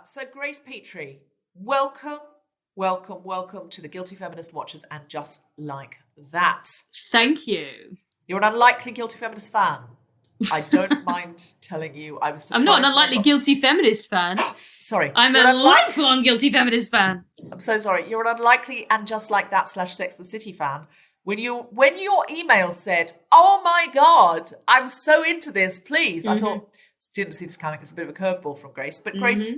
So Grace Petrie, welcome to the Guilty Feminist Watchers and Just Like That. Thank you. You're an unlikely Guilty Feminist fan. I don't mind telling you I was surprised. I'm not an unlikely Guilty Feminist fan. Sorry. I'm a lifelong Guilty Feminist fan. I'm so sorry. You're an unlikely and Just Like That / Sex and the City fan. When your email said, "Oh my God, I'm so into this, please." I thought, didn't see this coming. It's a bit of a curveball from Grace. But Grace,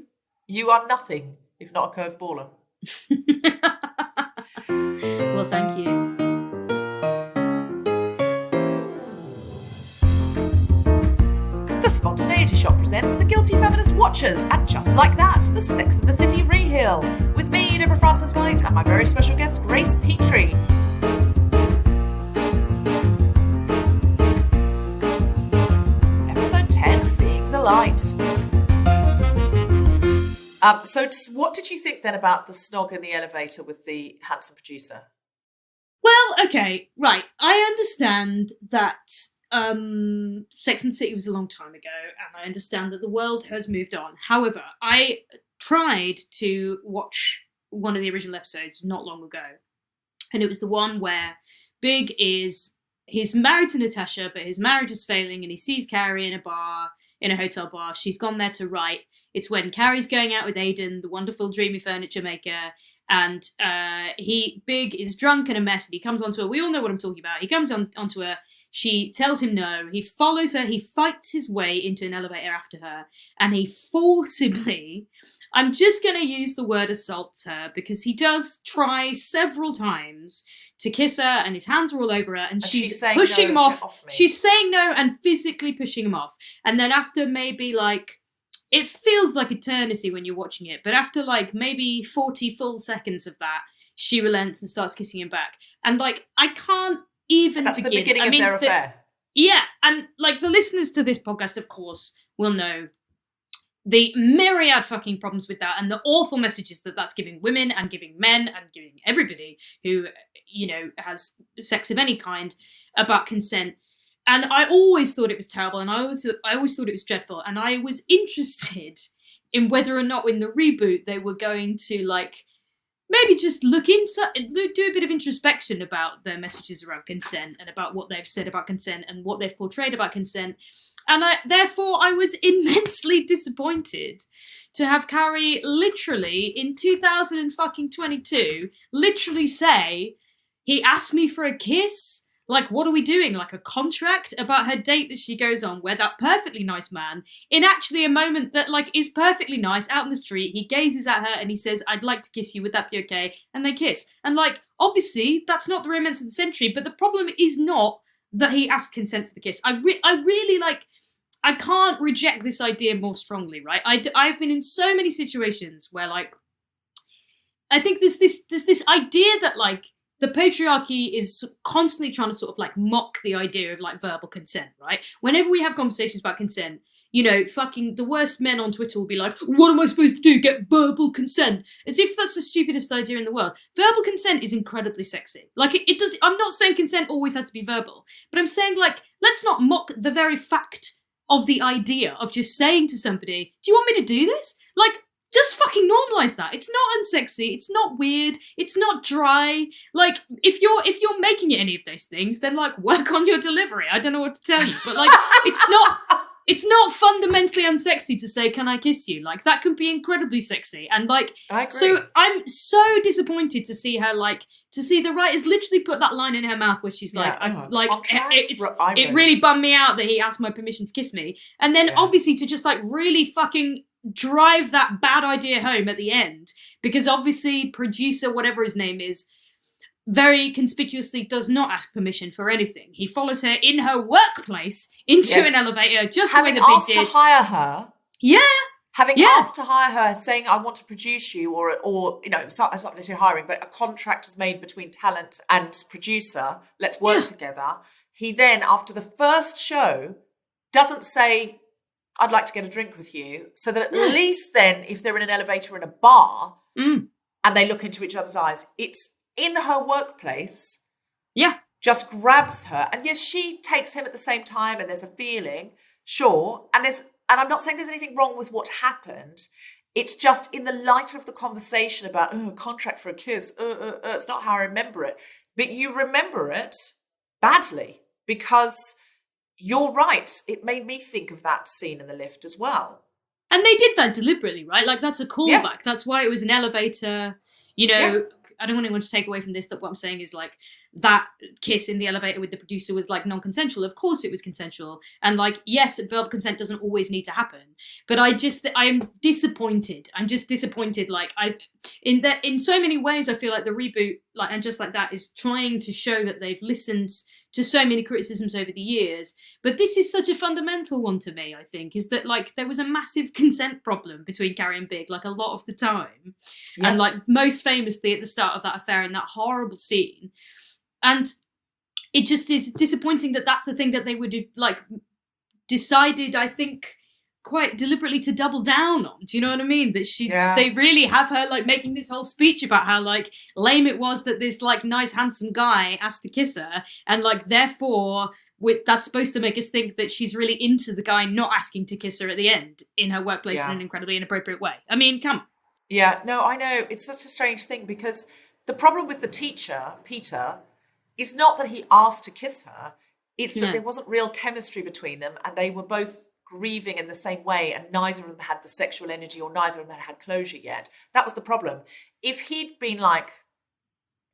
you are nothing if not a curveballer. Well, thank you. The Spontaneity Shop presents the Guilty Feminist Watchers and Just Like That, the Sex and the City rehill, with me, Deborah Frances White, and my very special guest, Grace Petrie. Episode 10, Seeing the Light. So what did you think then about the snog in the elevator with the handsome producer? Well, okay, right. I understand that Sex and the City was a long time ago, and I understand that the world has moved on. However, I tried to watch one of the original episodes not long ago, and it was the one where he's married to Natasha, but his marriage is failing, and he sees Carrie in a hotel bar. She's gone there to write. It's when Carrie's going out with Aidan, the wonderful dreamy furniture maker, and Big is drunk and a mess, and he comes onto her. We all know what I'm talking about. He comes onto her. She tells him no. He follows her. He fights his way into an elevator after her, and he forcibly, I'm just going to use the word assaults her, because he does try several times to kiss her, and his hands are all over her, and she's pushing him off. She's saying no and physically pushing him off. And then after maybe it feels like eternity when you're watching it, but after maybe 40 full seconds of that, she relents and starts kissing him back. And I can't even That's begin. The beginning of their affair. Yeah, and the listeners to this podcast, of course, will know the myriad fucking problems with that, and the awful messages that's giving women and giving men and giving everybody who, has sex of any kind about consent. And I always thought it was terrible, and I always thought it was dreadful, and I was interested in whether or not in the reboot they were going to maybe just do a bit of introspection about their messages around consent and about what they've said about consent and what they've portrayed about consent. And therefore I was immensely disappointed to have Carrie literally in 2022 literally say, he asked me for a kiss. What are we doing? A contract about her date that she goes on where that perfectly nice man, in actually a moment that is perfectly nice out in the street, he gazes at her and he says, "I'd like to kiss you, would that be okay?" And they kiss. And obviously that's not the romance of the century, but the problem is not that he asked consent for the kiss. I really I can't reject this idea more strongly, right? I've been in so many situations where I think there's this idea that the patriarchy is constantly trying to sort of mock the idea of verbal consent, right? Whenever we have conversations about consent, fucking the worst men on Twitter will be like, "What am I supposed to do? Get verbal consent?" As if that's the stupidest idea in the world. Verbal consent is incredibly sexy. It does. I'm not saying consent always has to be verbal, but I'm saying let's not mock the very fact of the idea of just saying to somebody, "Do you want me to do this?" Just fucking normalise that. It's not unsexy. It's not weird. It's not dry. If you're making it any of those things, then work on your delivery. I don't know what to tell you, but it's not fundamentally unsexy to say, "Can I kiss you?" That can be incredibly sexy. And I agree. So I'm so disappointed to see her to see the writers literally put that line in her mouth where she's it really bummed me out that he asked my permission to kiss me, and then obviously to just really fucking drive that bad idea home at the end, because obviously producer whatever his name is very conspicuously does not ask permission for anything. He follows her in her workplace into an elevator, just the way the Big did. Having asked to hire her. Yeah. Having asked to hire her, saying, "I want to produce you," or it's not necessarily hiring, but a contract is made between talent and producer. Let's work together. He then, after the first show, doesn't say, "I'd like to get a drink with you," so that at least then, if they're in an elevator in a bar and they look into each other's eyes, it's in her workplace. Yeah. Just grabs her. And yes, she takes him at the same time and there's a feeling, sure. And I'm not saying there's anything wrong with what happened. It's just in the light of the conversation about, contract for a kiss, it's not how I remember it. But you remember it badly because you're right. It made me think of that scene in the lift as well. And they did that deliberately, right? Like, that's a callback. Yeah. That's why it was an elevator. You know, yeah. I don't want anyone to take away from this that what I'm saying is, like, that kiss in the elevator with the producer was, like, non-consensual. Of course it was consensual. And, like, yes, verbal consent doesn't always need to happen. But I'm disappointed. I'm just disappointed. Like, in so many ways, I feel like the reboot, like, and just like that, is trying to show that they've listened to so many criticisms over the years. But this is such a fundamental one to me, I think, is that, like, there was a massive consent problem between Carrie and Big, like, a lot of the time. Yeah. And, like, most famously at the start of that affair in that horrible scene. And it just is disappointing that that's a thing that they would have, like, decided, I think, quite deliberately to double down on. Do you know what I mean? That they really have her, like, making this whole speech about how, like, lame it was that this, like, nice handsome guy asked to kiss her, and, like, therefore that's supposed to make us think that she's really into the guy not asking to kiss her at the end in her workplace in an incredibly inappropriate way. I mean, come on. Yeah, no, I know. It's such a strange thing because the problem with the teacher, Peter, is not that he asked to kiss her. It's that there wasn't real chemistry between them, and they were both grieving in the same way, and neither of them had the sexual energy, or neither of them had closure yet. That was the problem. If he'd been like,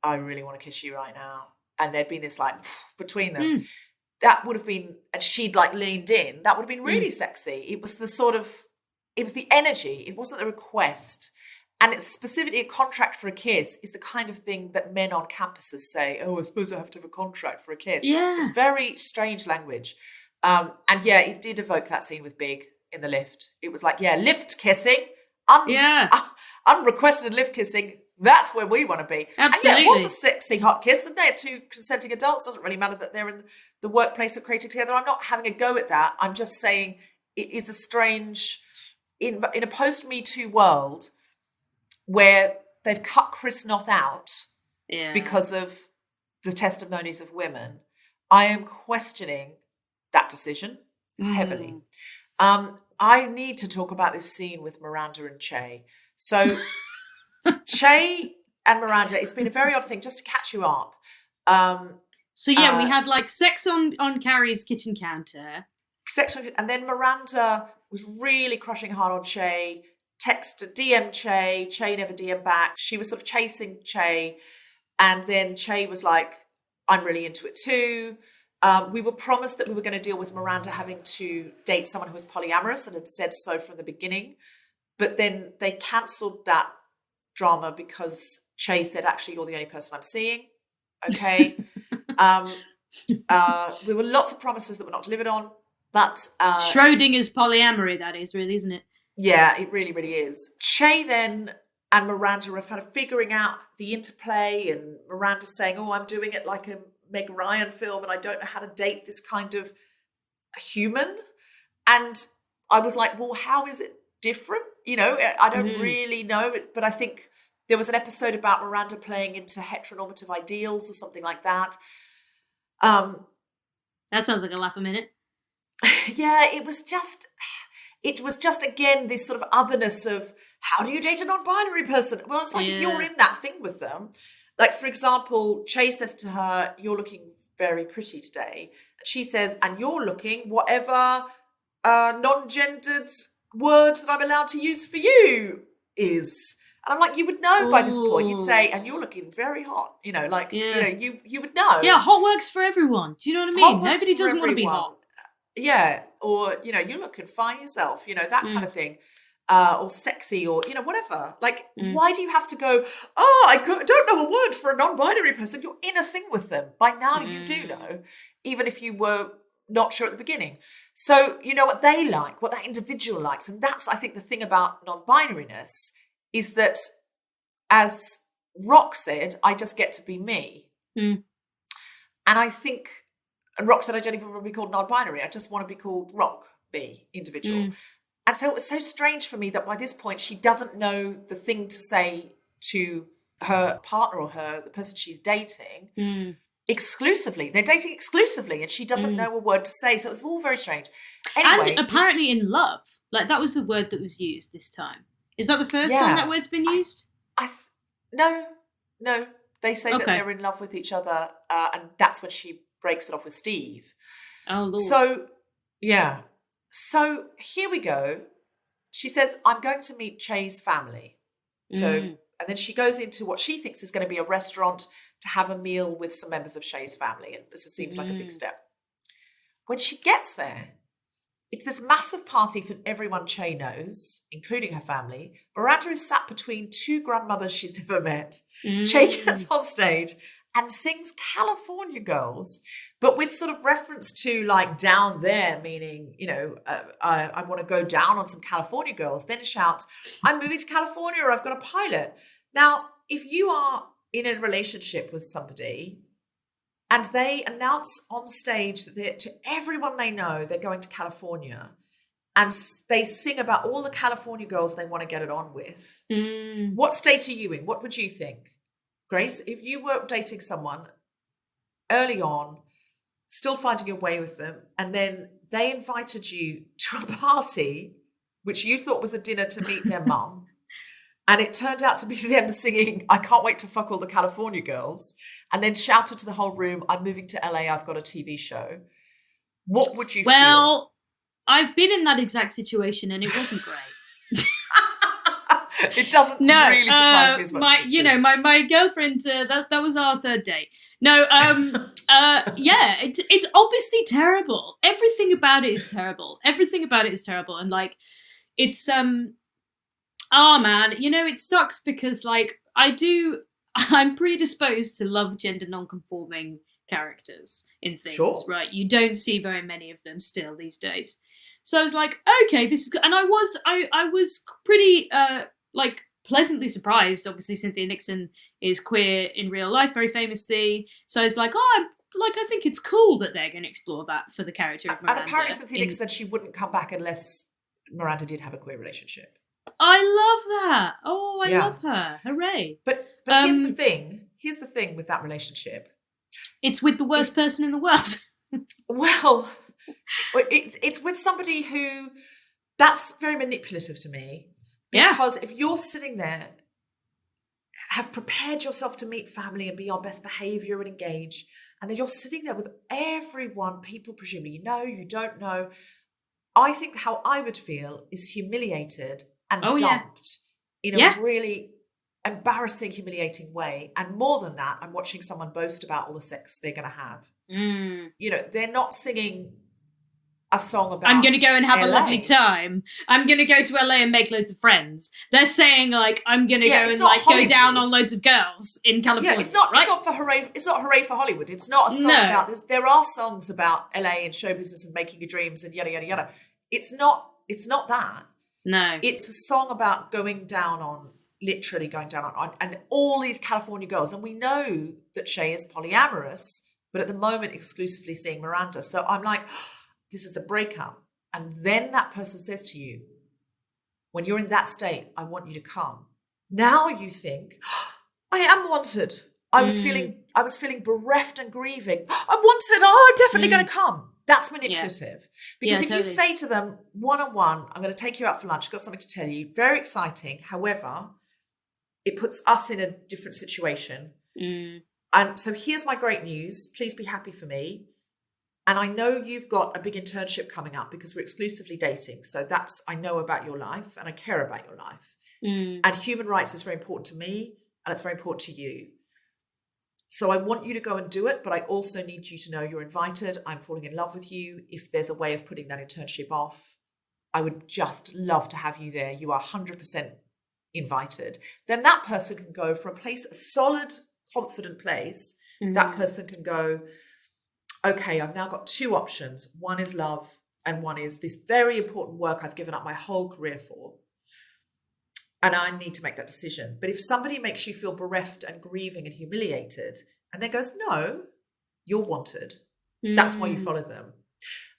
I really want to kiss you right now, and there'd been this, like, between them, that would have been, and she'd, like, leaned in, that would have been really sexy. It was it was the energy. It wasn't the request. And it's specifically a contract for a kiss is the kind of thing that men on campuses say, I suppose I have to have a contract for a kiss. Yeah. It's very strange language. And it did evoke that scene with Big in the lift. It was like, lift kissing, unrequested lift kissing. That's where we want to be. Absolutely. And it was a sexy hot kiss, and they're two consenting adults. Doesn't really matter that they're in the workplace or creating together. I'm not having a go at that. I'm just saying it is a strange, in a post-Me Too world, where they've cut Chris Noth out because of the testimonies of women. I am questioning that decision heavily. I need to talk about this scene with Miranda and Che. So Che and Miranda, it's been a very odd thing, just to catch you up. We had, like, sex on Carrie's kitchen counter. And then Miranda was really crushing hard on Che, DM Che never DM back. She was sort of chasing Che, and then Che was like, I'm really into it too. We were promised that we were going to deal with Miranda having to date someone who was polyamorous and had said so from the beginning. But then they cancelled that drama because Che said, actually, you're the only person I'm seeing. Okay. There were lots of promises that were not delivered on. But Schrodinger's polyamory, that is, really, isn't it? Yeah, it really, really is. Che then and Miranda are kind of figuring out the interplay, and Miranda saying, I'm doing it like a Meg Ryan film and I don't know how to date this kind of human. And I was like, well, how is it different? You know, I don't really know it, but I think there was an episode about Miranda playing into heteronormative ideals or something like that. That sounds like a laugh a minute. Yeah, it was just again this sort of otherness of, how do you date a non-binary person? Well, it's like if you're in that thing with them, like, for example, Che says to her, you're looking very pretty today. And she says, and you're looking whatever non-gendered word that I'm allowed to use for you is. And I'm like, you would know by this point. You'd say, and you're looking very hot. You know, like, you would know. Yeah, hot works for everyone. Do you know what I mean? Nobody doesn't want to be hot. Yeah, or, you're looking fine yourself, that kind of thing. Or sexy, or, whatever. Like, why do you have to go, I don't know a word for a non-binary person? You're in a thing with them. By now you do know, even if you were not sure at the beginning. So you know what they like, what that individual likes. And that's, I think, the thing about non-binariness is that, as Rock said, I just get to be me. And I think, and Rock said, I don't even want to be called non-binary. I just want to be called Rock, me, individual. And so it was so strange for me that by this point, she doesn't know the thing to say to her partner or the person she's dating exclusively. They're dating exclusively, and she doesn't know a word to say. So it was all very strange. Anyway, and apparently in love. Like, that was the word that was used this time. Is that the first time that word's been used? No. They say that Okay. they're in love with each other, and that's when she breaks it off with Steve. Oh, Lord. So, yeah. So here we go. She says, I'm going to meet Che's family. So, and then she goes into what she thinks is going to be a restaurant to have a meal with some members of Che's family. And this seems like a big step. When she gets there, it's this massive party for everyone Che knows, including her family. Miranda is sat between two grandmothers she's never met. Che gets on stage and sings California Girls, but with sort of reference to like down there, meaning, you know, I want to go down on some California girls. Then shouts, I'm moving to California or I've got a pilot. Now, if you are in a relationship with somebody and they announce on stage that to everyone they know they're going to California and they sing about all the California girls they want to get it on with, what state are you in? What would you think? Grace, if you were dating someone early on, still finding your way with them, and then they invited you to a party, which you thought was a dinner to meet their mum, and it turned out to be them singing, I can't wait to fuck all the California girls, and then shouted to the whole room, I'm moving to LA, I've got a TV show. What would you feel? Well, I've been in that exact situation and it wasn't great. It doesn't really surprise me as much. My girlfriend, that was our third date. No, yeah, it's obviously terrible. Everything about it is terrible. And like, it's, man, it sucks because like, I'm predisposed to love gender non-conforming characters in things, right? You don't see very many of them still these days. So I was like, okay, this is good. And I was pretty, like pleasantly surprised. Obviously, Cynthia Nixon is queer in real life, very famously. So I was like, I think it's cool that they're going to explore that for the character of Miranda. And apparently Cynthia Nixon said she wouldn't come back unless Miranda did have a queer relationship. I love that. Oh, I love her. Hooray. But here's the thing. Here's the thing with that relationship. It's with the worst person in the world. Well, it's with somebody who, that's very manipulative to me. Because if you're sitting there, have prepared yourself to meet family and be on best behaviour and engage, and then you're sitting there with everyone, people presumably you know, you don't know, I think how I would feel is humiliated and dumped in a really embarrassing, humiliating way. And more than that, I'm watching someone boast about all the sex they're going to have. You know, they're not singing a song about I'm going to go and have LA. a lovely time. I'm going to go to LA and make loads of friends. They're saying like, I'm going to go and like Hollywood. Go down on loads of girls in California. Yeah, it's not for hooray. It's not hooray for Hollywood. It's not a song about this. There are songs about LA and show business and making your dreams and yada, yada, yada. It's not that. No. It's a song about going down on, literally going down on and all these California girls. And we know that Che is polyamorous, but at the moment exclusively seeing Miranda. So I'm like, this is a breakup. And then that person says to you, when you're in that state, I want you to come. Now you think, I am wanted. I was feeling bereft and grieving. I'm wanted. Oh, I'm definitely going to come. That's manipulative. Because if you say to them, one-on-one, I'm going to take you out for lunch, I've got something to tell you, very exciting. However, it puts us in a different situation. And so here's my great news. Please be happy for me. And I know you've got a big internship coming up because we're exclusively dating. So I know about your life and I care about your life. And human rights is very important to me and it's very important to you. So I want you to go and do it, but I also need you to know you're invited. I'm falling in love with you. If there's a way of putting that internship off, I would just love to have you there. You are 100% invited. Then that person can go from a solid, confident place. That person can go, okay, I've now got two options. One is love and one is this very important work I've given up my whole career for. And I need to make that decision. But if somebody makes you feel bereft and grieving and humiliated and then goes, no, you're wanted. That's why you follow them.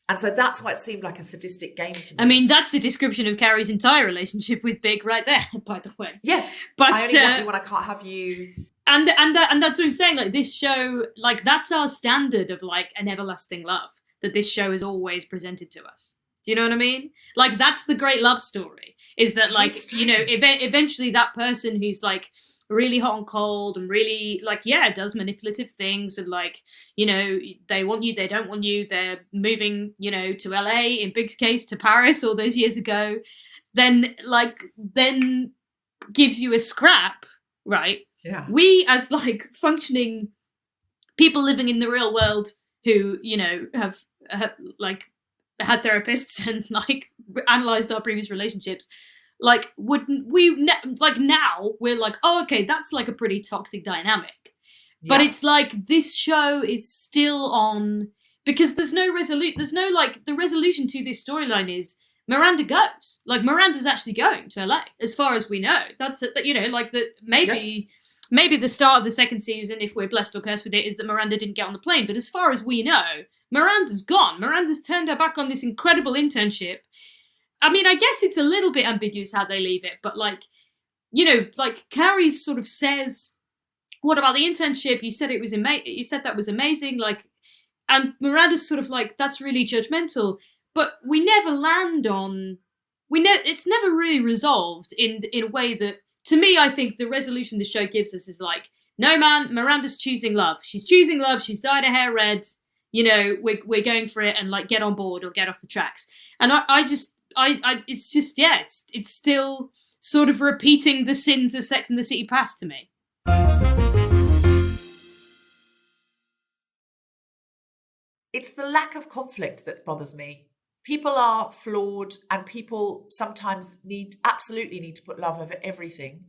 And so that's why it seemed like a sadistic game to me. I mean, that's a description of Carrie's entire relationship with Big right there, by the way. Yes. But I only want you when I can't have you. And that's what I'm saying. Like this show, like that's our standard of like an everlasting love that this show has always presented to us. Do you know what I mean? Like, that's the great love story, is that, like, you know, eventually that person who's, like, really hot and cold and really, like, yeah, does manipulative things and, like, you know, they want you, they don't want you, they're moving, you know, to LA, in Big's case, to Paris all those years ago, then gives you a scrap, right? Yeah. We, as, like, functioning people living in the real world who, you know, have like, had therapists and, like, analysed our previous relationships, like, now we're like, oh, okay, that's, like, a pretty toxic dynamic. Yeah. But it's like, this show is still on, because there's no, like, the resolution to this storyline is Miranda goes. Like, Miranda's actually going to LA, as far as we know. That's, you know, like, maybe the start of the second season, if we're blessed or cursed with it, is that Miranda didn't get on the plane. But as far as we know, Miranda's gone. Miranda's turned her back on this incredible internship. I mean, I guess it's a little bit ambiguous how they leave it, but, like, you know, like, Carrie sort of says, what about the internship? You said you said that was amazing, like, and Miranda's sort of like, that's really judgmental, but we never land on, it's never really resolved in a way that, to me, I think the resolution the show gives us is like, no, man, Miranda's choosing love. She's choosing love. She's dyed her hair red. You know, we're going for it, and, like, get on board or get off the tracks. And it's just, yeah, it's still sort of repeating the sins of Sex and the City past to me. It's the lack of conflict that bothers me. People are flawed, and people sometimes absolutely need to put love over everything.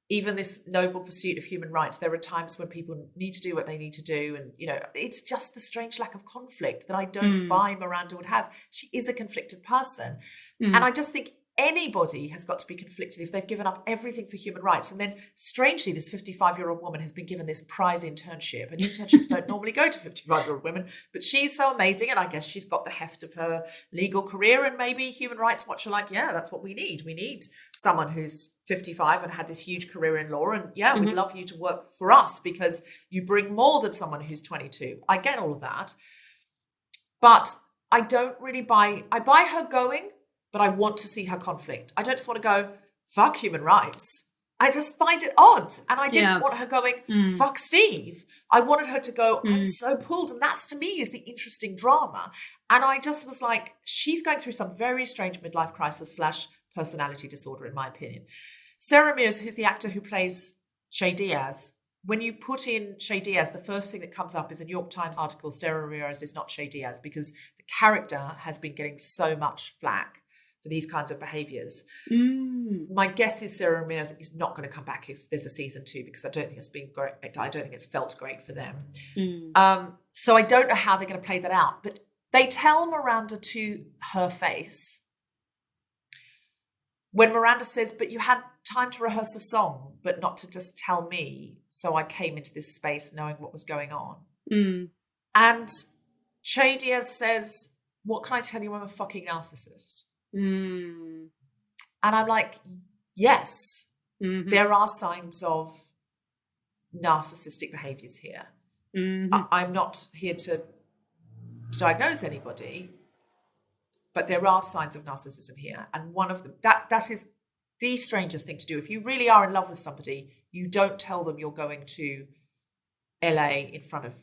Even this noble pursuit of human rights, there are times when people need to do what they need to do. And, you know, it's just the strange lack of conflict that I don't buy Miranda would have. She is a conflicted person. And I just think anybody has got to be conflicted if they've given up everything for human rights. And then, strangely, this 55-year-old woman has been given this prize internship. And internships don't normally go to 55-year-old women, but she's so amazing. And I guess she's got the heft of her legal career, and maybe Human Rights Watch are like, yeah, that's what we need. We need someone who's 55 and had this huge career in law. And yeah, we'd love you to work for us because you bring more than someone who's 22. I get all of that. But I don't really I buy her going, but I want to see her conflict. I don't just want to go, fuck human rights. I just find it odd. And I didn't want her going, fuck Steve. I wanted her to go, I'm so pulled. And that's, to me, is the interesting drama. And I just was like, she's going through some very strange midlife crisis / personality disorder, in my opinion. Sarah Mears, who's the actor who plays Che Diaz, when you put in Che Diaz, the first thing that comes up is a New York Times article, Sarah Mears is not Che Diaz, because the character has been getting so much flack for these kinds of behaviours. My guess is Sarah Mears is not going to come back if there's a season 2, because I don't think it's been great. I don't think it's felt great for them. So I don't know how they're going to play that out. But they tell Miranda to her face, when Miranda says, but you had time to rehearse a song, but not to just tell me. So I came into this space knowing what was going on. And Che Diaz says, what can I tell you? I'm a fucking narcissist. And I'm like, yes, there are signs of narcissistic behaviors here. I'm not here to diagnose anybody, but there are signs of narcissism here. And one of them, that is the strangest thing to do. If you really are in love with somebody, you don't tell them you're going to LA in front of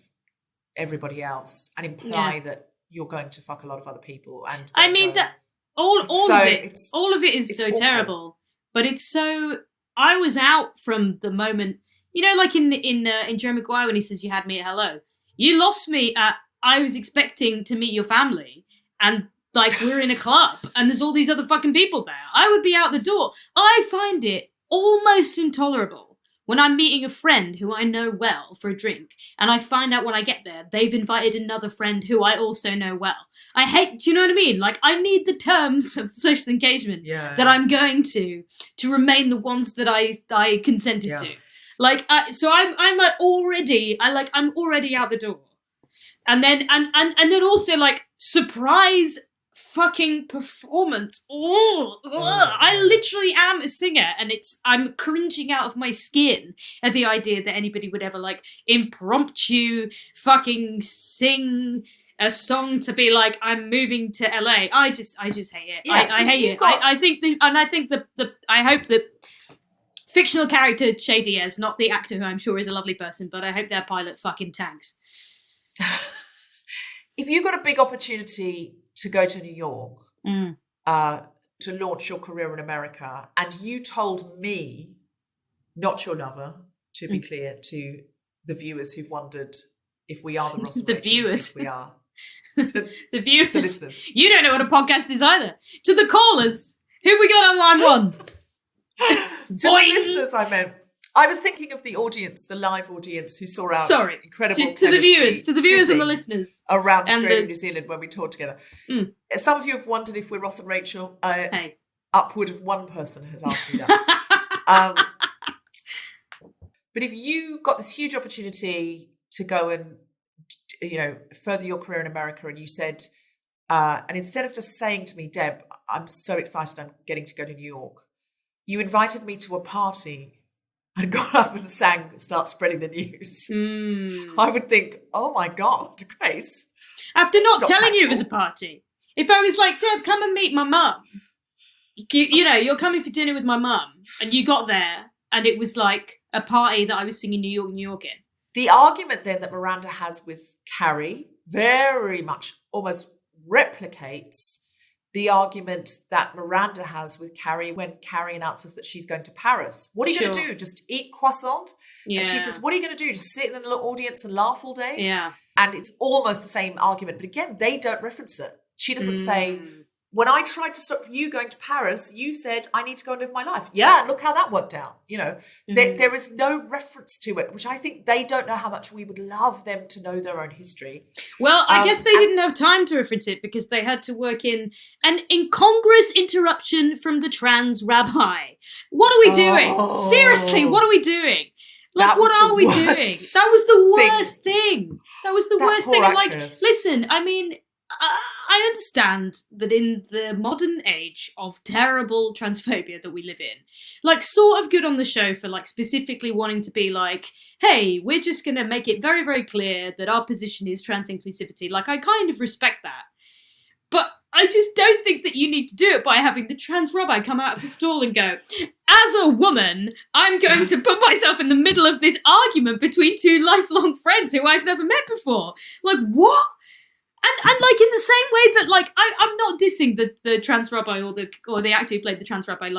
everybody else and imply that you're going to fuck a lot of other people. And I mean, that all of it is so awful. Terrible. But it's so, I was out from the moment, you know, like in Jerry Maguire when he says, you had me at hello. You lost me at, I was expecting to meet your family, and, like, we're in a club and there's all these other fucking people there. I would be out the door. I find it almost intolerable when I'm meeting a friend who I know well for a drink, and I find out when I get there they've invited another friend who I also know well. I hate, do you know what I mean? Like, I need the terms of social engagement that I'm going to remain the ones that I consented to. Like, so I'm already out the door. And then also, like, surprise fucking performance. I literally am a singer, and I'm cringing out of my skin at the idea that anybody would ever, like, impromptu fucking sing a song to be like, I'm moving to LA. I just hate it. Yeah, I hate it. I think I hope that fictional character Che Diaz, not the actor who I'm sure is a lovely person, but I hope their pilot fucking tanks. If you got a big opportunity to go to New York, to launch your career in America, and you told me, not your lover, to be clear to the viewers who've wondered if we are the Ross and the Rachel viewers, we are. The viewers, the listeners. You don't know what a podcast is either. To the callers, who have we got on line one? To the listeners, I meant. I was thinking of the audience, the live audience who saw our incredible to the viewers and the listeners around Australia and New Zealand when we toured together. Some of you have wondered if we're Ross and Rachel. Hey. Upward of one person has asked me that. But if you got this huge opportunity to go and, further your career in America, and you said, and instead of just saying to me, Deb, I'm so excited I'm getting to go to New York, you invited me to a party and got up and sang Start Spreading the News. I would think, oh my God, Grace. After not telling you it was a party. If I was like, Deb, come and meet my mum. You're coming for dinner with my mum, and you got there and it was like a party that I was singing New York in. The argument then that Miranda has with Carrie very much almost replicates the argument that Miranda has with Carrie when Carrie announces that she's going to Paris. What are you going to do? Just eat croissant? Yeah. And she says, what are you going to do? Just sit in a little audience and laugh all day? Yeah. And it's almost the same argument. But again, they don't reference it. She doesn't say, when I tried to stop you going to Paris, you said, I need to go and live my life. Yeah, and look how that worked out. There is no reference to it, which I think they don't know how much we would love them to know their own history. Well, I guess they didn't have time to reference it because they had to work in an incongruous interruption from the trans rabbi. What are we doing? Seriously, what are we doing? Like, what are we doing? That was the worst thing. That was the worst thing. And listen, I mean, I understand that in the modern age of terrible transphobia that we live in, sort of good on the show for specifically wanting to be like, hey, we're just going to make it very, very clear that our position is trans inclusivity. I kind of respect that. But I just don't think that you need to do it by having the trans rabbi come out of the stall and go, as a woman, I'm going to put myself in the middle of this argument between two lifelong friends who I've never met before. What? And in the same way that I'm not dissing the trans rabbi or the actor who played the trans rabbi.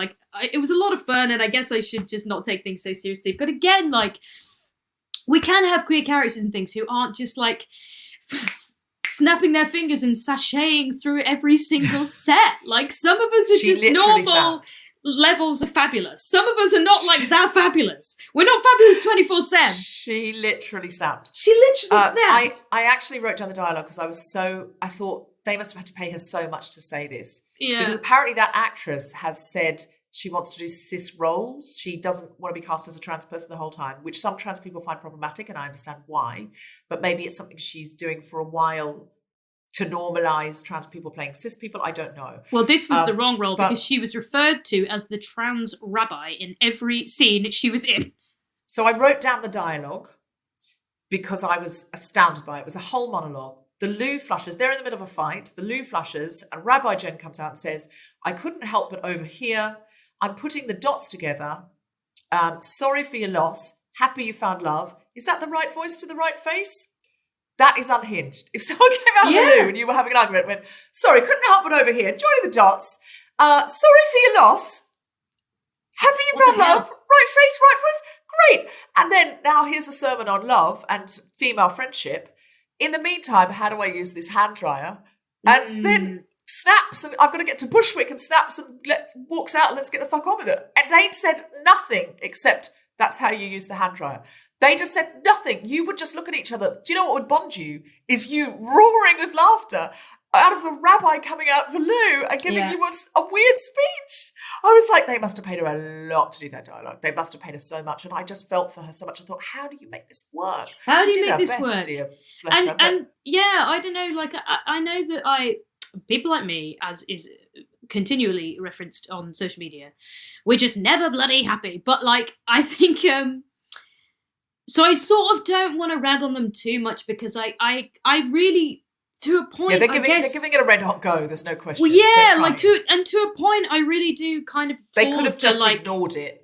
It was a lot of fun, and I guess I should just not take things so seriously. But again, we can have queer characters and things who aren't just snapping their fingers and sashaying through every single set. Some of us are just normal levels of fabulous. Some of us are not that fabulous. We're not fabulous 24/7. She literally snapped. snapped. I actually wrote down the dialogue because I thought they must have had to pay her so much to say this. Yeah. Because apparently that actress has said she wants to do cis roles. She doesn't want to be cast as a trans person the whole time, which some trans people find problematic, and I understand why. But maybe it's something she's doing for a while to normalise trans people playing cis people. I don't know. Well, this was the wrong role because she was referred to as the trans rabbi in every scene she was in. So I wrote down the dialogue because I was astounded by it. It was a whole monologue. The loo flushes. They're in the middle of a fight. The loo flushes and Rabbi Jen comes out and says, I couldn't help but overhear. I'm putting the dots together. Sorry for your loss. Happy you found love. Is that the right voice to the right face? That is unhinged. If someone came out of the loo and you were having an argument and went, sorry, couldn't help but overhear, joining the dots. Sorry for your loss. Happy you found love. Right face, right voice. Great. And then now here's a sermon on love and female friendship. In the meantime, how do I use this hand dryer? And then snaps, and I've got to get to Bushwick, and snaps and walks out and let's get the fuck on with it. And they'd said nothing except that's how you use the hand dryer. They just said nothing. You would just look at each other. Do you know what would bond you? Is you roaring with laughter out of the rabbi coming out of the loo and giving you a weird speech. I was like, they must have paid her a lot to do that dialogue. They must have paid her so much. And I just felt for her so much. I thought, how do you make this work? How do you make this work? Dear, and I don't know, I know that people like me, as is continually referenced on social media, we're just never bloody happy. But I think... So I sort of don't want to rag on them too much because I really, to a point, they're giving it a red hot go. There's no question. Well, yeah, like to a point, I really do kind of. They could have just ignored it.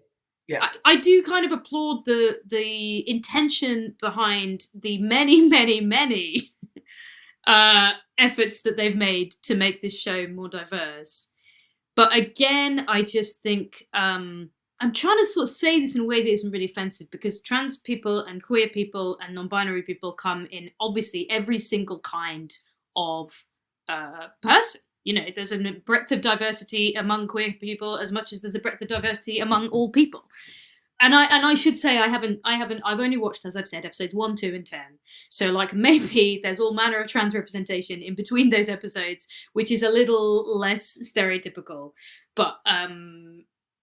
Yeah, I do kind of applaud the intention behind the many, many, many efforts that they've made to make this show more diverse. But again, I just think I'm trying to sort of say this in a way that isn't really offensive, because trans people and queer people and non-binary people come in obviously every single kind of person. You know, there's a breadth of diversity among queer people as much as there's a breadth of diversity among all people. And I should say I've only watched, as I've said, episodes 1, 2, and 10. So like maybe there's all manner of trans representation in between those episodes, which is a little less stereotypical. But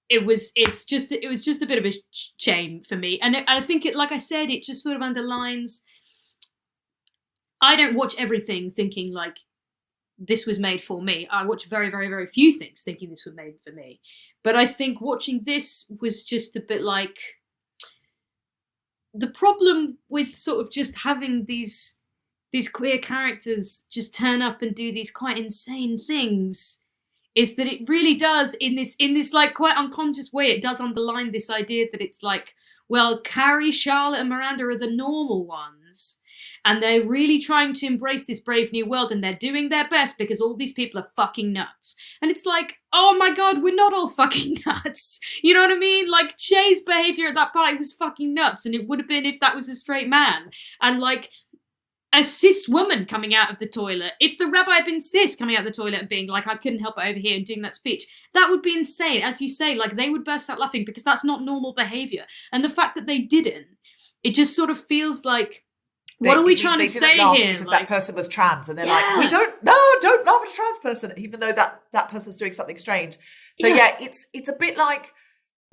it was just a bit of a shame for me. And I think it, like I said, it just sort of underlines. I don't watch everything thinking like this was made for me. I watch very, very, very few things thinking this was made for me. But I think watching this was just a bit like the problem with sort of just having these queer characters just turn up and do these quite insane things is that it really does in this like quite unconscious way, it does underline this idea that it's like, well, Carrie, Charlotte and Miranda are the normal ones. And they're really trying to embrace this brave new world, and they're doing their best because all these people are fucking nuts. And it's like, oh my God, we're not all fucking nuts. You know what I mean? Like, Che's behaviour at that party was fucking nuts, and it would have been if that was a straight man. And like, a cis woman coming out of the toilet, if the rabbi had been cis coming out of the toilet and being like, I couldn't help it over here and doing that speech, that would be insane. As you say, like, they would burst out laughing because that's not normal behaviour. And the fact that they didn't, it just sort of feels like, what are we trying to say here? Because like, that person was trans, and they're like, don't laugh at a trans person, even though that person's doing something strange. So it's a bit like,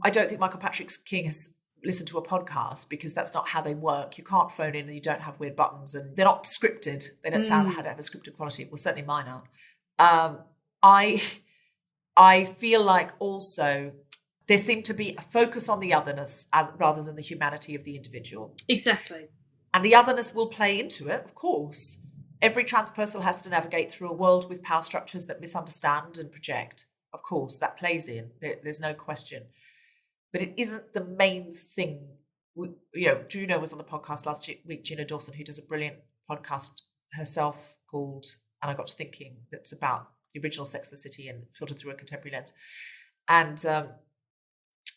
I don't think Michael Patrick King has listened to a podcast, because that's not how they work. You can't phone in and you don't have weird buttons, and they're not scripted. They don't sound like how to have a scripted quality. Well, certainly mine aren't. I feel like also there seemed to be a focus on the otherness rather than the humanity of the individual. Exactly. And the otherness will play into it, of course. Every trans person has to navigate through a world with power structures that misunderstand and project. Of course, that plays in. There's no question. But it isn't the main thing. You know, Juno was on the podcast last week, Juno Dawson, who does a brilliant podcast herself called, and I got to thinking, that's about the original Sex and the City and filtered through a contemporary lens. And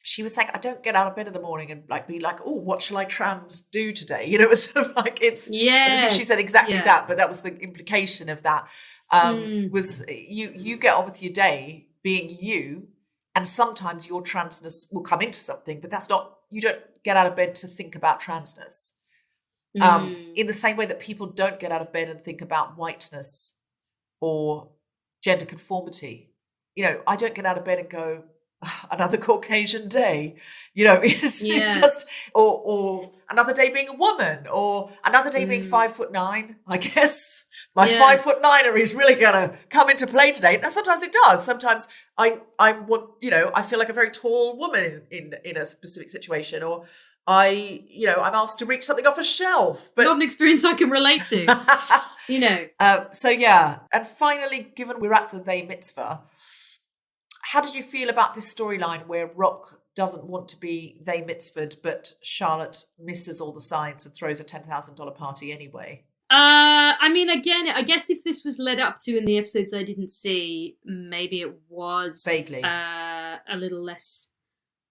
she was saying, I don't get out of bed in the morning and like be like, oh, what shall I trans do today? You know, it was sort of like it's. Yeah. I don't think she said exactly that, but that was the implication of that. Was you get on with your day being you, and sometimes your transness will come into something, but that's not. You don't get out of bed to think about transness. In the same way that people don't get out of bed and think about whiteness or gender conformity. You know, I don't get out of bed and go, another Caucasian day, you know, it's just, or another day being a woman, or another day being 5'9", I guess. My 5'9" is really gonna come into play today. Now, sometimes it does. Sometimes I want, you know, I feel like a very tall woman in a specific situation, or I'm asked to reach something off a shelf. But not an experience I can relate to, you know. And finally, given we're at the they-mitzvah, how did you feel about this storyline where Rock doesn't want to be they-mitzvahed, but Charlotte misses all the signs and throws a $10,000 party anyway? I mean, again, I guess if this was led up to in the episodes I didn't see, maybe it was vaguely a little less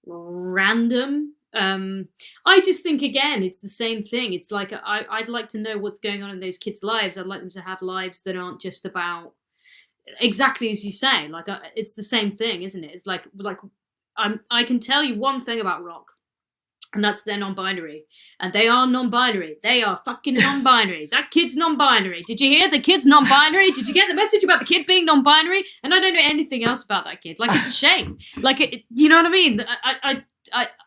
random. I just think, again, it's the same thing. It's like I'd like to know what's going on in those kids' lives. I'd like them to have lives that aren't just about, exactly as you say, like it's the same thing, isn't it? It's like I can tell you one thing about Rock, and that's they're non-binary, and they are non-binary. They are fucking non-binary. That kid's non-binary. Did you hear? The kid's non-binary. Did you get the message about the kid being non-binary? And I don't know anything else about that kid. Like, it's a shame. Like, you know what I mean?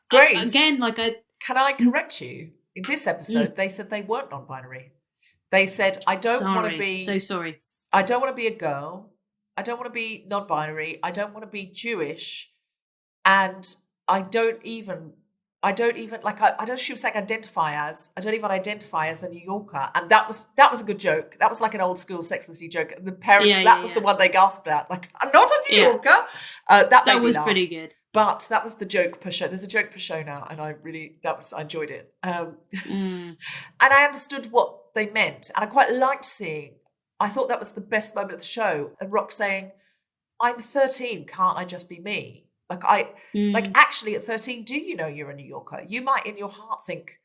Grace, can I correct you? In this episode, they said they weren't non-binary. They said, I don't want to be. So sorry. I don't want to be a girl. I don't want to be non-binary. I don't want to be Jewish. And I don't even I don't even like. I don't. She was saying identify as. I don't even identify as a New Yorker, and that was a good joke. That was like an old school Sex and the City joke. The parents, that was the one they gasped at. Like, I'm not a New Yorker. That made me was laugh. pretty good. But that was the joke per show. There's a joke per show now, and I enjoyed it. And I understood what they meant, and I quite liked seeing. I thought that was the best moment of the show. And Rock saying, "I'm 13. Can't I just be me?" Like actually at 13, do you know you're a New Yorker? You might in your heart think,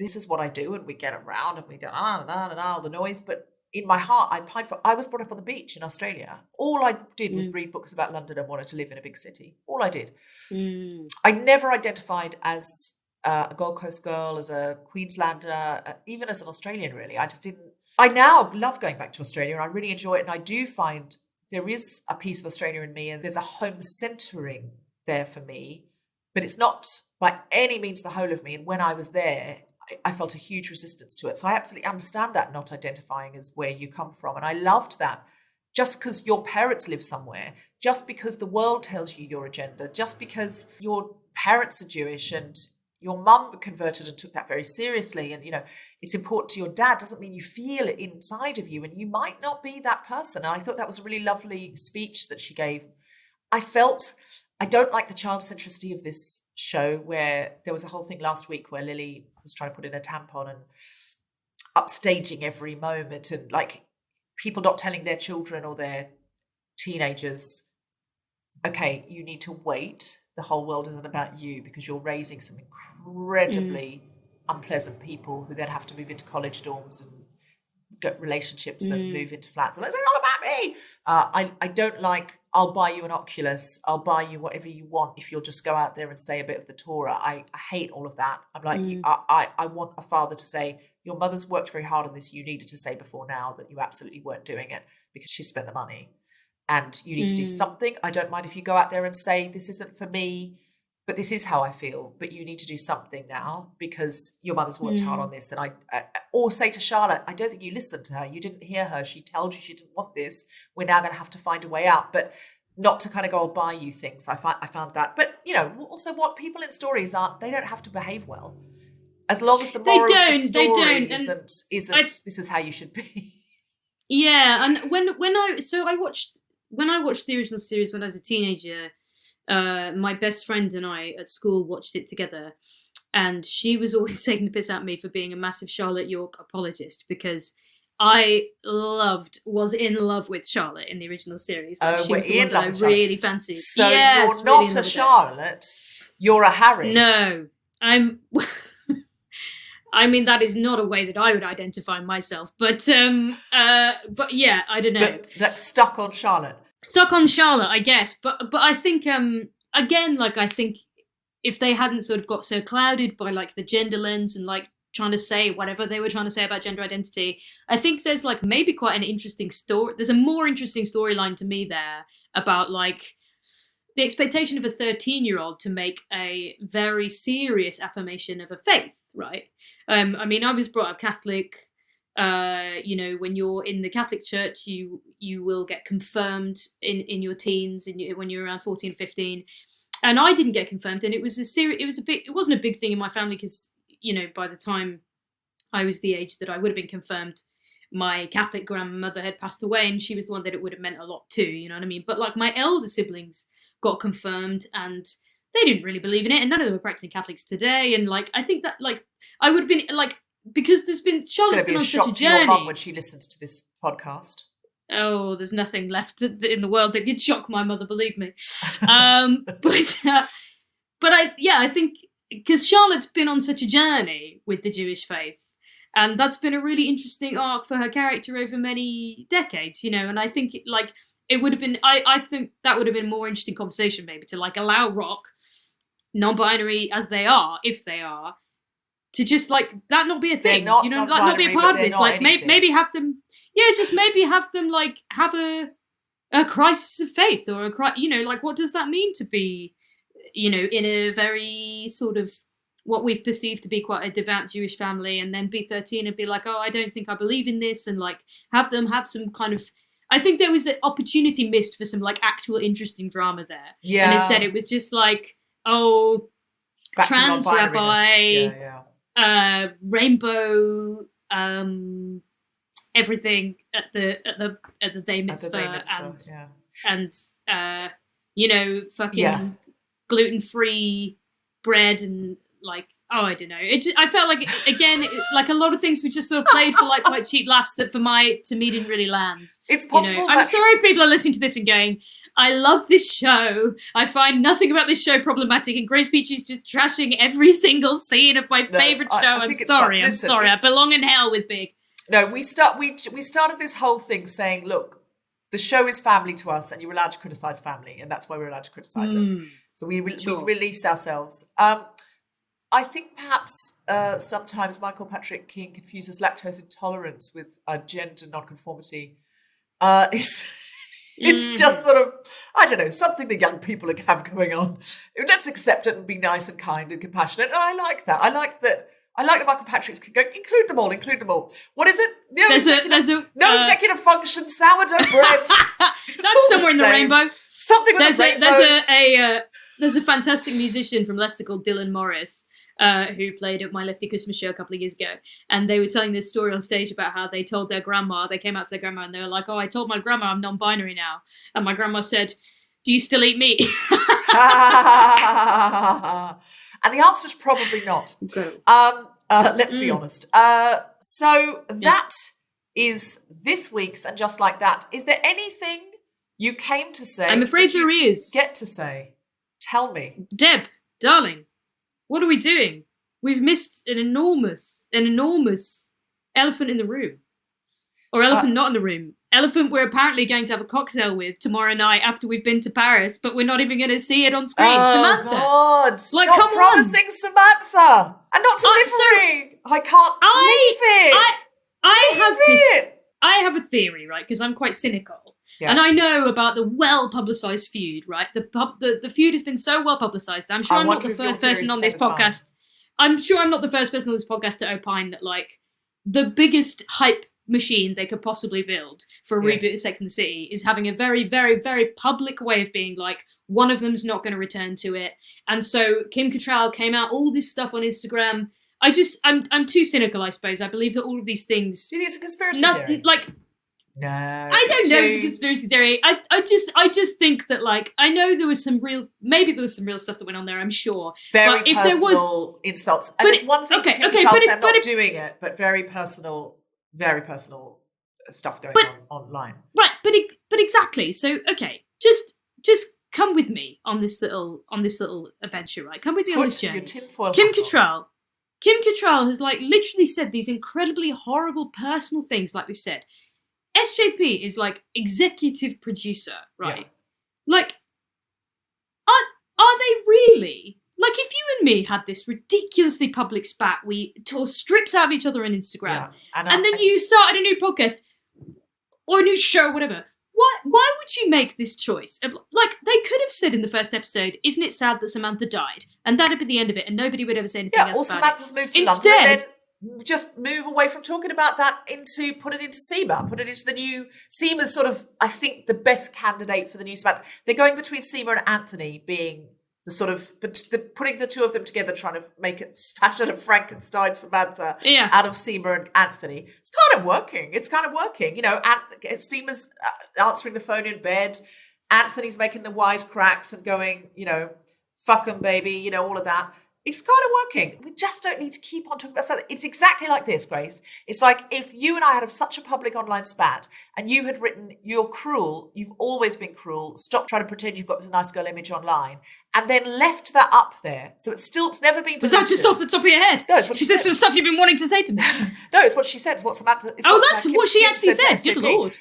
this is what I do, and we get around and we do all the noise. But in my heart, I was brought up on the beach in Australia. All I did was read books about London and wanted to live in a big city. All I did. I never identified as a Gold Coast girl, as a Queenslander, even as an Australian, really. I just didn't. I now love going back to Australia. I really enjoy it. And I do find there is a piece of Australia in me, and there's a home centering there for me, but it's not by any means the whole of me. And when I was there, I felt a huge resistance to it. So I absolutely understand that, not identifying as where you come from. And I loved that. Just because your parents live somewhere, just because the world tells you your agenda, just because your parents are Jewish and your mum converted and took that very seriously, and it's important to your dad, doesn't mean you feel it inside of you, and you might not be that person. And I thought that was a really lovely speech that she gave. I don't like the child centricity of this show, where there was a whole thing last week where Lily was trying to put in a tampon and upstaging every moment, and like people not telling their children or their teenagers, okay, you need to wait. The whole world isn't about you, because you're raising some incredibly unpleasant people who then have to move into college dorms and get relationships and move into flats. And it's all about me. I don't like, I'll buy you an Oculus, I'll buy you whatever you want if you'll just go out there and say a bit of the Torah. I hate all of that. I'm like, I want a father to say, your mother's worked very hard on this. You needed to say before now that you absolutely weren't doing it because she spent the money. And you need to do something. I don't mind if you go out there and say, this isn't for me, but this is how I feel. But you need to do something now because your mother's worked hard on this. And or say to Charlotte, I don't think you listened to her. You didn't hear her. She told you she didn't want this. We're now going to have to find a way out. But not to kind of go, I'll buy you things. I found that. But, also what people in stories they don't have to behave well. As long as the moral of the story isn't this is how you should be. Yeah, and when I watched the original series when I was a teenager, my best friend and I at school watched it together, and she was always taking the piss out of me for being a massive Charlotte York apologist, because I was in love with Charlotte in the original series. Like, she was the one that I really fancied. So you're not a Charlotte, you're a Harry. No, I'm... I mean, that is not a way that I would identify myself, but yeah, I don't know. But stuck on Charlotte. Stuck on Charlotte, I guess. But I think again, like, I think if they hadn't sort of got so clouded by like the gender lens and like trying to say whatever they were trying to say about gender identity, I think there's like maybe quite an interesting story. There's a more interesting storyline to me there about like the expectation of a 13-year-old to make a very serious affirmation of a faith, right? I mean, I was brought up Catholic. When you're in the Catholic Church, you will get confirmed in your teens, when you're around 14, 15. And I didn't get confirmed, and it wasn't a big thing in my family because, by the time I was the age that I would have been confirmed, my Catholic grandmother had passed away, and she was the one that it would have meant a lot to, you know what I mean? But like my elder siblings got confirmed, and they didn't really believe in it, and none of them are practicing Catholics today. And like, I think that like I would have been like, because Charlotte's been on such a journey. Your mum when she listens to this podcast. Oh, there's nothing left in the world that could shock my mother, believe me. But I think because Charlotte's been on such a journey with the Jewish faith, and that's been a really interesting arc for her character over many decades, and I think it would have been, I think that would have been a more interesting conversation maybe to like allow Rock, non-binary as they are, if they are, to just like that not be a thing, not be a part of this, like maybe have them, just maybe have them like have a crisis of faith or like what does that mean to be, in a very sort of what we've perceived to be quite a devout Jewish family, and then be 13 and be like, oh, I don't think I believe in this, and like have them have some kind of, I think there was an opportunity missed for some like actual interesting drama there. Yeah. And instead it was just like, oh, Back to trans non-binariness. rabbi, rainbow, everything at the they-mitzvah, and fucking gluten-free bread and like, oh, I don't know. I felt like, again, like a lot of things were just sort of played for like quite cheap laughs that to me didn't really land. It's possible. I'm sorry if people are listening to this and going, I love this show. I find nothing about this show problematic, and Grace Petrie's just trashing every single scene of my favourite show. I'm sorry. I belong in hell with Big. No, we started this whole thing saying, look, the show is family to us, and you're allowed to criticise family, and that's why we're allowed to criticise it. So we release ourselves. I think perhaps sometimes Michael Patrick King confuses lactose intolerance with gender nonconformity. It's just sort of, I don't know, something that young people have going on. Let's accept it and be nice and kind and compassionate. And I like that. I like that Michael Patrick's can go, include them all. What is it? No executive function, sourdough bread. That's somewhere in the rainbow. Something with a rainbow. There's a fantastic musician from Leicester called Dylan Morris, who played at My Lefty Christmas show a couple of years ago. And they were telling this story on stage about how they told their grandma, they came out to their grandma and they were like, oh, I told my grandma I'm non-binary now. And my grandma said, do you still eat meat? And the answer is probably not. Okay. Let's be honest. So that is this week's And Just Like That. Is there anything you came to say? I'm afraid there is. Get to say. Tell me. Deb, darling, what are we doing? We've missed an enormous elephant in the room. Or elephant not in the room. Elephant we're apparently going to have a cocktail with tomorrow night after we've been to Paris, but we're not even going to see it on screen. Samantha. God. Like, stop come promising on. Samantha. And not delivering. I can't believe it. I have a theory, right? Because I'm quite cynical. Yeah. And I know about the well-publicised feud, right? The feud has been so well-publicised that I'm sure I'm not the first person on this podcast. I'm sure I'm not the first person on this podcast to opine that, like, the biggest hype machine they could possibly build for a reboot of Sex and the City is having a very, very, very public way of being like, one of them's not going to return to it. And so Kim Cattrall came out, all this stuff on Instagram. I'm too cynical, I suppose. I believe that all of these things... Do you think it's a conspiracy theory? No, I don't know if it's a conspiracy theory. I just think that, like, I know there was some real stuff that went on there, I'm sure. Very but if personal there was, insults. And it's one thing for Kim Cattrall saying I'm not doing it, but very personal stuff going on online. Right, but exactly. So, okay, just come with me on this little adventure, right? Come with me on this journey. Kim Cattrall has, like, literally said these incredibly horrible personal things, like we've said. SJP is like executive producer, right? Yeah. Like, are they really? Like, if you and me had this ridiculously public spat, we tore strips out of each other on Instagram, and then you started a new podcast or a new show, or whatever. Why would you make this choice? Like, they could have said in the first episode, "Isn't it sad that Samantha died?" And that'd be the end of it, and nobody would ever say anything else about Samantha's it. Moved to London. Instead, just move away from talking about that put it into Seema, put it into the new. Seema's sort of, I think, the best candidate for the new Samantha. They're going between Seema and Anthony being the sort of, putting the two of them together, trying to make it fashion a Frankenstein Samantha out of Seema and Anthony. It's kind of working. You know, Seema's answering the phone in bed. Anthony's making the wise cracks and going, you know, fuck 'em, baby, you know, all of that. It's kind of working. We just don't need to keep on talking about stuff. It's exactly like this, Grace. It's like if you and I had such a public online spat and you had written, "You're cruel, you've always been cruel, stop trying to pretend you've got this nice girl image online," and then left that up there. So it's never been deleted. Was that just off the top of your head? No, it's what she said. Is this some stuff you've been wanting to say to me? No, it's what she said. It's what Samantha... That's what she actually said. Good Lord.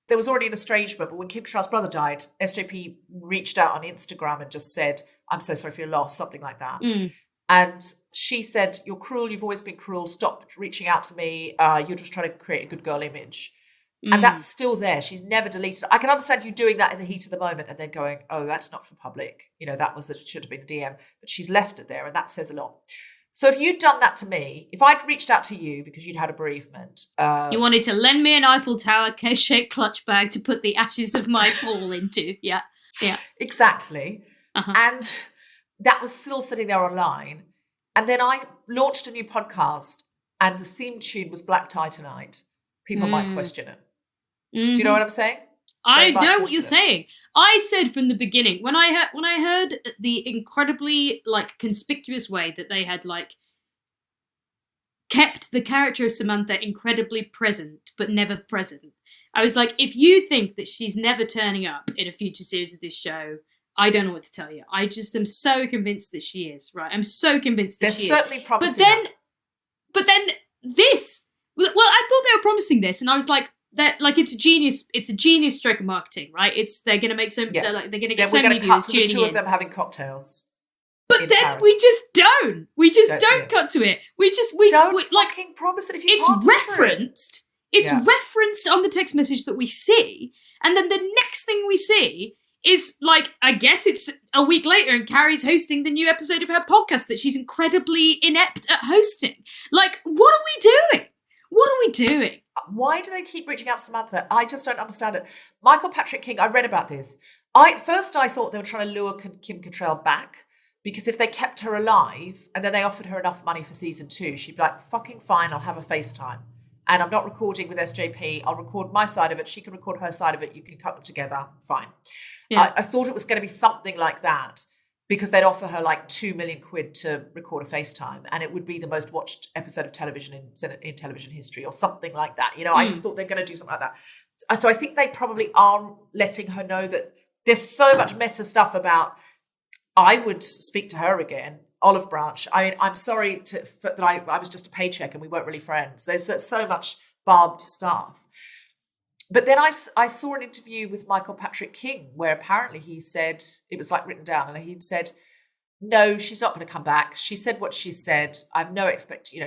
There was already an estrangement, but when Kim Cattrall's brother died, SJP reached out on Instagram and just said, "I'm so sorry for your loss," something like that. And she said, "You're cruel, you've always been cruel, stop reaching out to me, you're just trying to create a good girl image." And that's still there. She's never deleted it. I can understand you doing that in the heat of the moment and then going, "Oh, that's not for public. You know, should have been a DM." But she's left it there, and that says a lot. So if you'd done that to me, if I'd reached out to you because you'd had a bereavement... you wanted to lend me an Eiffel Tower case-shaped clutch bag to put the ashes of my Paul into. Yeah. Exactly. And... that was still sitting there online. And then I launched a new podcast and the theme tune was Black Tie Tonight. People might question it. Do you know what I'm saying? I know what you're saying. I said from the beginning, when I heard the incredibly, like, conspicuous way that they had, like, kept the character of Samantha incredibly present, but never present, I was like, if you think that she's never turning up in a future series of this show, I don't know what to tell you. I just am so convinced that she is, right? I'm so convinced that she is. They're certainly promising But then this, well, I thought they were promising this, and I was like, that, like, it's a genius stroke of marketing, right? They're going to make they're going to get so many viewers tuning in. The two of them having cocktails. But then Paris. We just don't cut to it. We don't fucking promise it if you can't. It's referenced. It's referenced on the text message that we see, and then the next thing we see is, like, I guess it's a week later and Carrie's hosting the new episode of her podcast that she's incredibly inept at hosting. Like, what are we doing? What are we doing? Why do they keep reaching out to Samantha? I just don't understand it. Michael Patrick King, I read about this. First I thought they were trying to lure Kim Cattrall back, because if they kept her alive and then they offered her enough money for season 2, she'd be like, fucking fine, I'll have a FaceTime. And I'm not recording with SJP. I'll record my side of it. She can record her side of it. You can cut them together. Fine. Yeah. I thought it was going to be something like that, because they'd offer her like 2 million quid to record a FaceTime, and it would be the most watched episode of television in television history or something like that. You know, I just thought they're going to do something like that. So I think they probably are letting her know that there's so much meta stuff about, I would speak to her again, Olive Branch. I mean, I'm sorry that I was just a paycheck and we weren't really friends. There's so much barbed stuff. But then I saw an interview with Michael Patrick King where apparently he said, it was like written down, and he'd said, no, she's not going to come back. She said what she said. I've no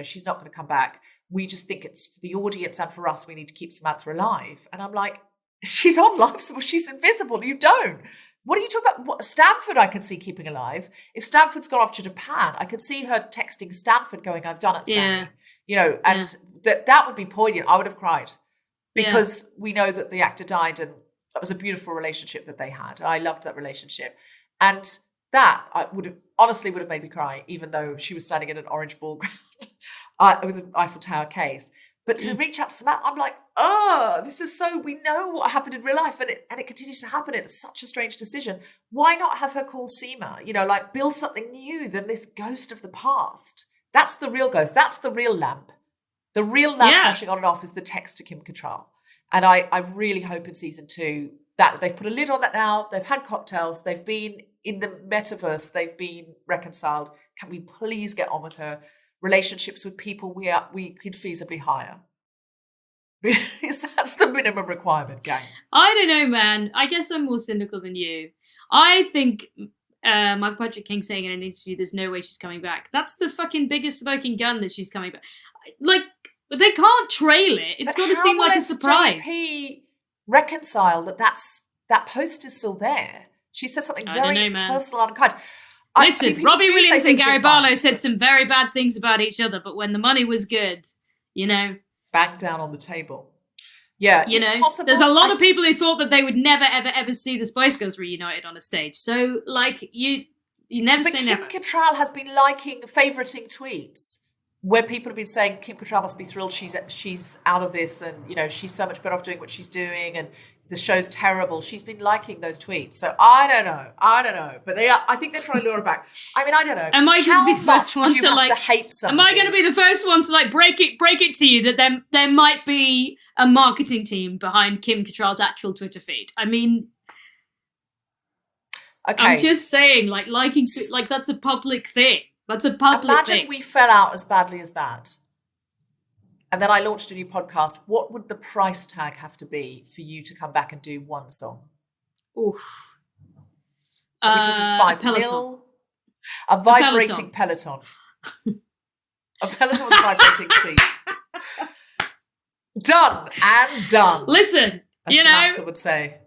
she's not going to come back. We just think it's for the audience and for us, we need to keep Samantha alive. And I'm like, she's on life support. She's invisible. You don't. What are you talking about? What, Stanford I can see keeping alive. If Stanford's gone off to Japan, I could see her texting Stanford going, I've done it, Stanley. Yeah. And that would be poignant. I would have cried. Because we know that the actor died, and that was a beautiful relationship that they had. I loved that relationship. And that would have made me cry, even though she was standing in an orange ball ground with an Eiffel Tower case. But to reach out to Samantha, I'm like, this is we know what happened in real life, and it continues to happen. It's such a strange decision. Why not have her call Seema? Like, build something new than this ghost of the past. That's the real ghost. That's the real lamp. The real lamp flashing on and off is the text to Kim Cattrall. And I really hope in season 2 that they've put a lid on that now. They've had cocktails. They've been in the metaverse. They've been reconciled. Can we please get on with her relationships with people we could feasibly hire? That's the minimum requirement, gang. I don't know, man. I guess I'm more cynical than you. I think Michael Patrick King saying in an interview there's no way she's coming back. That's the fucking biggest smoking gun that she's coming back. Like, they can't trail it. It's got to seem like a surprise. JP reconcile that post is still there. She said something very personal and unkind. Listen, Robbie Williams and Gary Barlow said some very bad things about each other, but when the money was good, bang down on the table. Yeah, possible. There's a lot of people who thought that they would never, ever, ever see the Spice Girls reunited on a stage. So, like, you never say never. But Kim Cattrall has been favoriting tweets where people have been saying Kim Cattrall must be thrilled she's out of this, and she's so much better off doing what she's doing, and the show's terrible. She's been liking those tweets. So I don't know. But I think they're trying to lure her back. I mean, I don't know. Am I going to be the first one to hate somebody? Am I going to be the first one to break it to you that there might be a marketing team behind Kim Cattrall's actual Twitter feed? I mean, okay. I'm just saying, liking that's a public thing. That's a public thing. Imagine we fell out as badly as that. And then I launched a new podcast. What would the price tag have to be for you to come back and do one song? Oof. Are we talking 5 mil? A vibrating Peloton. A Peloton with a vibrating seat. Done and done. Listen, as Samantha would say.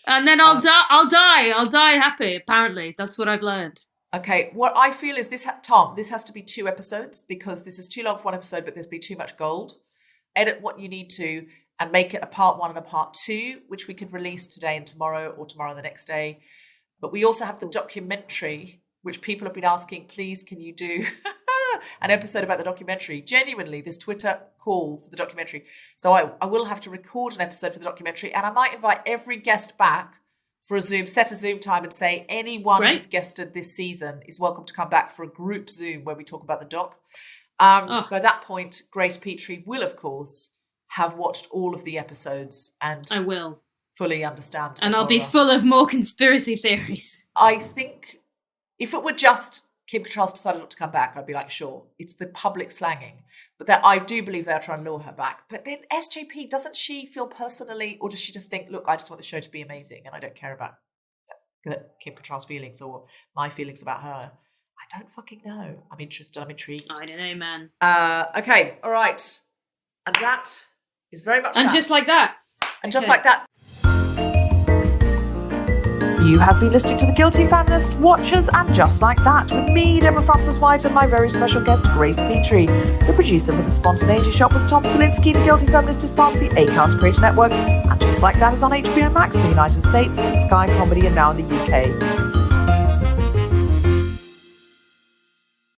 And then I'll die happy, apparently. That's what I've learned. Okay, what I feel is Tom, this has to be 2 episodes, because this is too long for 1 episode, but there's been too much gold. Edit what you need to and make it a part 1 and a part 2, which we could release today and tomorrow, or tomorrow and the next day. But we also have the documentary which people have been asking, please, can you do an episode about the documentary? Genuinely, this Twitter call for the documentary. So I will have to record an episode for the documentary, and I might invite every guest back for set a Zoom time and say anyone who's guested this season is welcome to come back for a group Zoom where we talk about the doc. By that point, Grace Petrie will, of course, have watched all of the episodes and I will fully understand. And I'll be full of more conspiracy theories. I think if it were just Kim Cattrall decided not to come back, I'd be like, sure, it's the public slanging. But that I do believe they're trying to lure her back. But then SJP, doesn't she feel personally, or does she just think, look, I just want the show to be amazing and I don't care about Kim Cattrall's feelings or my feelings about her? I don't fucking know. I'm interested. I'm intrigued. I don't know, man. Okay, all right. And that is very much And that. just like that. And just like that. You have been listening to The Guilty Feminist, Watchers, and Just Like That, with me, Deborah Frances-White, and my very special guest, Grace Petrie. The producer for The Spontaneity Shop was Tom Salinsky. The Guilty Feminist is part of the Acast Creator Network, and Just Like That is on HBO Max in the United States, Sky Comedy, and now in the UK.